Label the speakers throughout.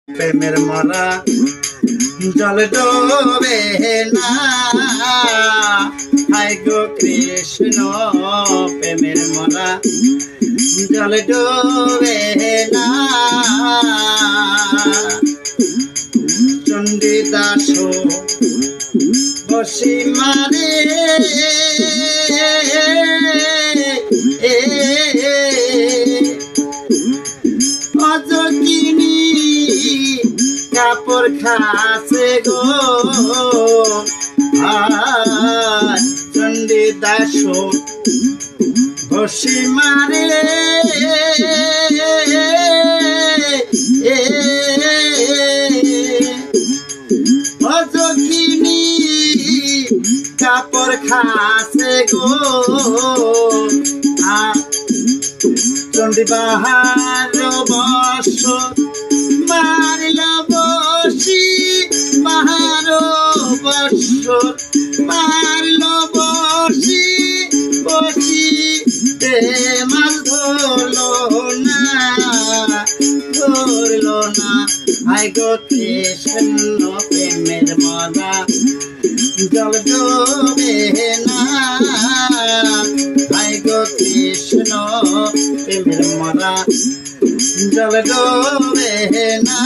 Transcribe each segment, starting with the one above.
Speaker 1: প্রেমের মরা জল ডোবে না, হায় গো কৃষ্ণ প্রেমের মরা জল ডোবে না। চণ্ডীদাস বসি মারে অজকিনী কাপড় খাসে গো, চণ্ডীদাস বসি মারে অজকিনী কাপড় খাসে গো। চণ্ডী বাহার বর্ষ মারিল বসি, বাহার বর্ষ মারিল বসি, বসি মাছ ধরলো না, ধরলো না। হায় গো কৃষ্ণ প্রেমের মরা জল ডোবে না, হায় গো কৃষ্ণ প্রেমের মরা জল ডোবে না।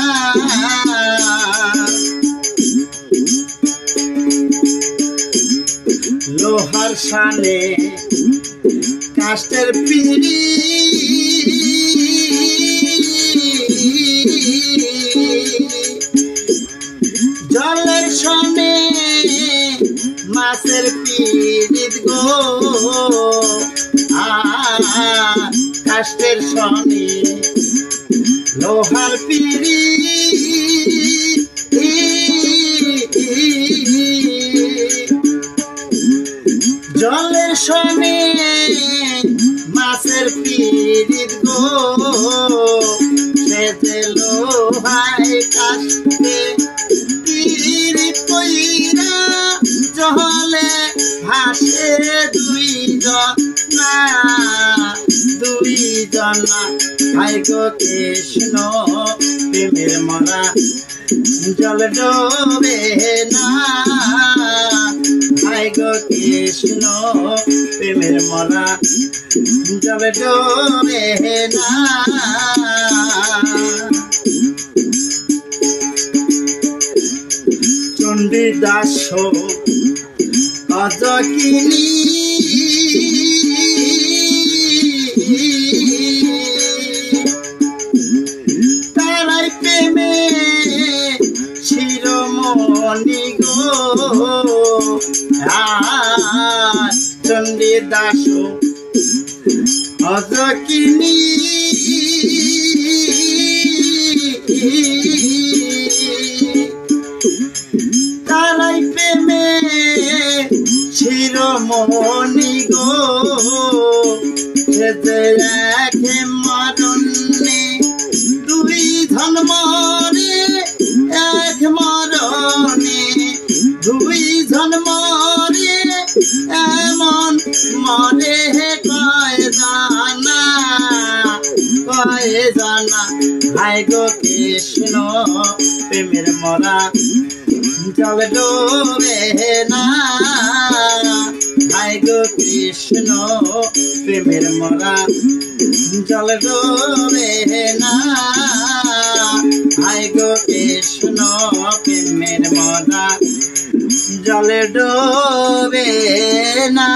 Speaker 1: লোহার শানে কাষ্টের পিড়ি, জলের সনে মাছের পিড়িত গো, কাষ্টের সনে লোহার পিড়ি। জলের সনে মাছের পিড়িত গো, সে লোহায় কাষ্টে পিড়িত কইরা জলে ভাসে দুইজনা, দুইজনা। হায় গো কৃষ্ণ প্রেমের মরা জল ডোবে না, হায় গো কৃষ্ণ প্রেমের মরা জল ডোবে না। চণ্ডীদাস অজকিনী তারাই প্রেমে শিরোমণি গো, চণ্ডীদাস অজকিনী তারাই প্রেমে শিরোমণি গো, সে যে এক মরণে দুই ধন মরে, এক মরণে দুই ধন মরে, এমন মরে কয় জানা, কয় জানা। হায় গো কৃষ্ণ প্রেমের মরা জল ডোবে না, হায় গো কৃষ্ণ প্রেমের মরা জল ডোবে না, হায় গো কৃষ্ণ প্রেমের মরা জল ডোবে না।